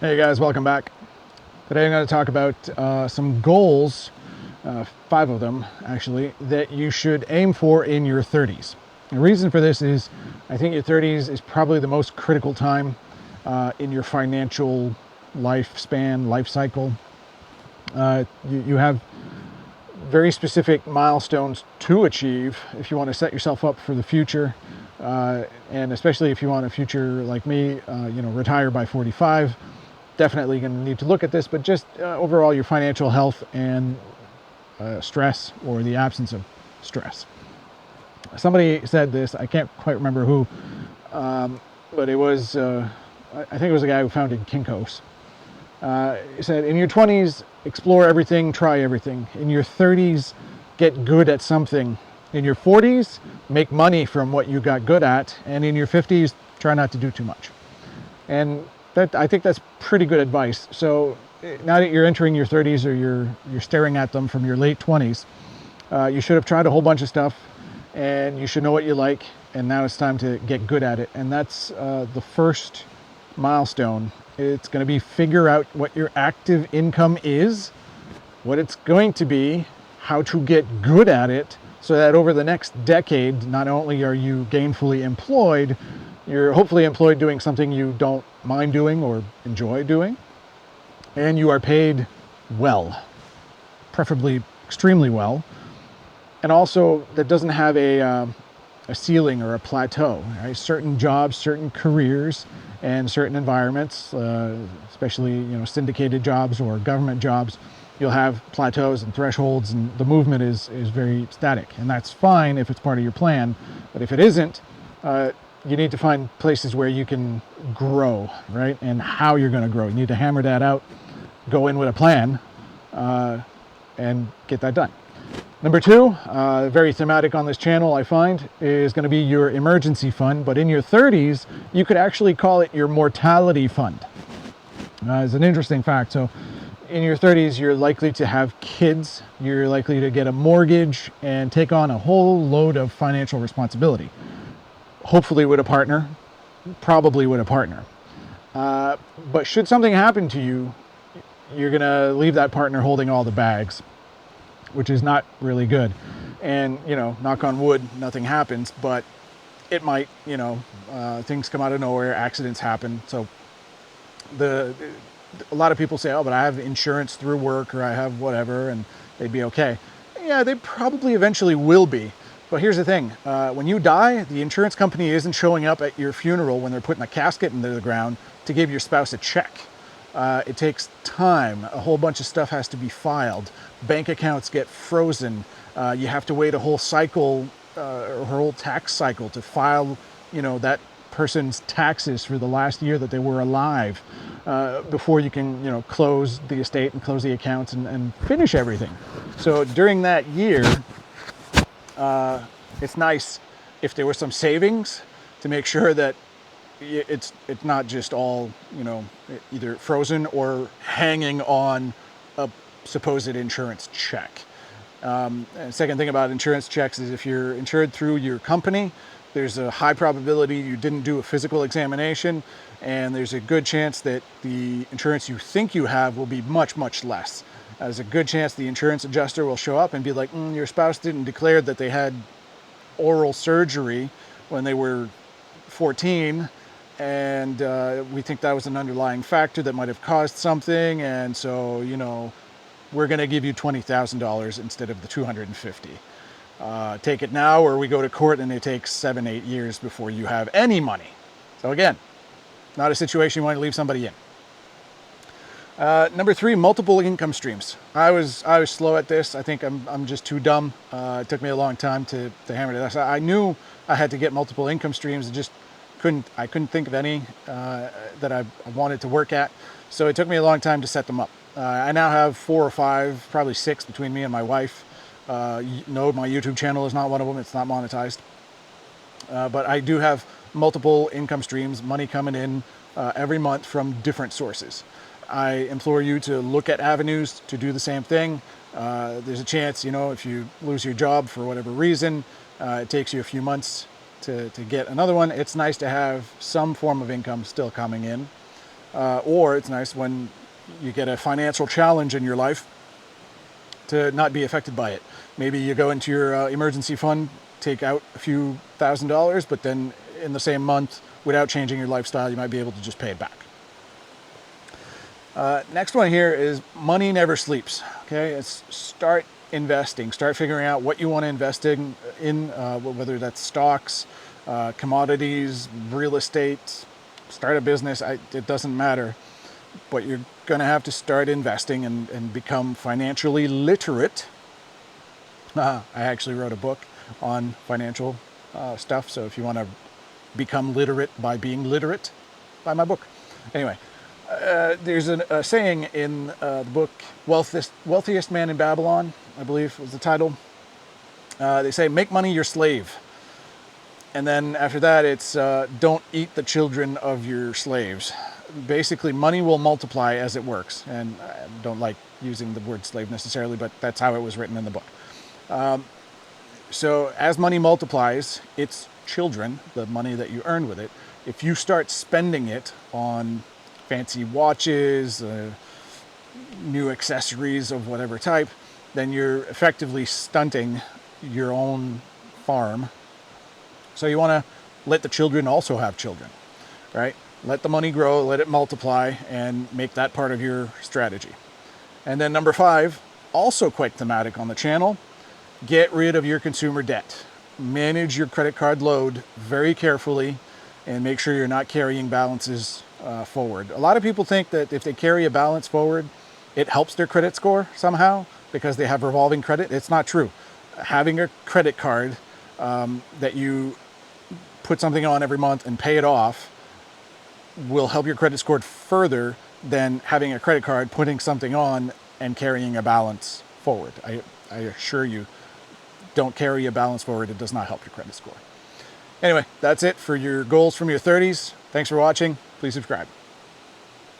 Hey guys, welcome back. Today I'm going to talk about some goals, 5 of them actually, that you should aim for in your 30s. The reason for this is I think your 30s is probably the most critical time in your financial lifespan, life cycle. You have very specific milestones to achieve if you want to set yourself up for the future. And especially if you want a future like me, retire by 45. Definitely going to need to look at this, but just overall your financial health and stress, or the absence of stress. Somebody said this, I can't quite remember who, but it was, I think it was a guy who founded Kinko's. He said, in your 20s, explore everything, try everything. In your 30s, get good at something. In your 40s, make money from what you got good at. And in your 50s, try not to do too much. And I think that's pretty good advice. So now that you're entering your 30s, or you're staring at them from your late 20s, you should have tried a whole bunch of stuff, and you should know what you like, and now it's time to get good at it. And that's the first milestone. It's going to be figure out what your active income is, what it's going to be, how to get good at it, so that over the next decade, not only are you gainfully employed, you're hopefully employed doing something you don't mind doing or enjoy doing, and you are paid well, preferably extremely well, and also that doesn't have a ceiling or a plateau. Right? Certain jobs, certain careers, and certain environments, especially syndicated jobs or government jobs, you'll have plateaus and thresholds, and the movement is very static, and that's fine if it's part of your plan. But if it isn't, you need to find places where you can grow, right? And how you're going to grow. You need to hammer that out, go in with a plan, and get that done. Number 2, very thematic on this channel, I find, is going to be your emergency fund. But in your 30s, you could actually call it your mortality fund. It's an interesting fact. So in your 30s, you're likely to have kids. You're likely to get a mortgage and take on a whole load of financial responsibility. Hopefully with a partner, probably with a partner. But should something happen to you, you're going to leave that partner holding all the bags, which is not really good. And, knock on wood, nothing happens, but it might, things come out of nowhere, accidents happen. So a lot of people say, oh, but I have insurance through work, or I have whatever, and they'd be okay. Yeah, they probably eventually will be. But here's the thing, when you die, the insurance company isn't showing up at your funeral when they're putting a casket into the ground to give your spouse a check. It takes time. A whole bunch of stuff has to be filed. Bank accounts get frozen. You have to wait a whole cycle, or whole tax cycle, to file, that person's taxes for the last year that they were alive, before you can, close the estate and close the accounts and finish everything. So during that year, it's nice if there was some savings to make sure that it's not just all, either frozen or hanging on a supposed insurance check. And second thing about insurance checks is if you're insured through your company, there's a high probability you didn't do a physical examination, and there's a good chance that the insurance you think you have will be much, much less. There's a good chance the insurance adjuster will show up and be like, your spouse didn't declare that they had oral surgery when they were 14, and we think that was an underlying factor that might have caused something, and so, we're going to give you $20,000 instead of the $250,000. Take it now, or we go to court and it takes 7-8 years before you have any money. So again, not a situation you want to leave somebody in. Number 3, multiple income streams. I was slow at this. I think I'm just too dumb. It took me a long time to hammer this. I knew I had to get multiple income streams. I couldn't think of any that I wanted to work at. So it took me a long time to set them up. I now have 4 or 5, probably 6 between me and my wife. No, my YouTube channel is not one of them. It's not monetized. But I do have multiple income streams, money coming in every month from different sources. I implore you to look at avenues to do the same thing. There's a chance, if you lose your job for whatever reason, it takes you a few months to get another one. It's nice to have some form of income still coming in. or it's nice when you get a financial challenge in your life to not be affected by it. Maybe you go into your emergency fund, take out a few $1,000s, but then in the same month, without changing your lifestyle, you might be able to just pay it back. Next one here is money never sleeps. Okay, it's start investing. Start figuring out what you want to invest in whether that's stocks, commodities, real estate, start a business. It doesn't matter, but you're going to have to start investing and become financially literate. I actually wrote a book on financial stuff, so if you want to become literate by being literate, buy my book. Anyway, there's a saying in the book, Wealthiest Man in Babylon, I believe was the title. They say, make money your slave. And then after that, it's don't eat the children of your slaves. Basically, money will multiply as it works. And I don't like using the word slave necessarily, but that's how it was written in the book. So as money multiplies, its children, the money that you earn with it, if you start spending it on fancy watches, new accessories of whatever type, then you're effectively stunting your own farm. So you want to let the children also have children, right? Let the money grow, let it multiply, and make that part of your strategy. And then number 5, also quite thematic on the channel, get rid of your consumer debt. Manage your credit card load very carefully and make sure you're not carrying balances forward. A lot of people think that if they carry a balance forward, it helps their credit score somehow because they have revolving credit. It's not true. Having a credit card that you put something on every month and pay it off will help your credit score further than having a credit card, putting something on and carrying a balance forward. I assure you, don't carry a balance forward. It does not help your credit score. Anyway, that's it for your goals from your 30s. Thanks for watching. Please subscribe.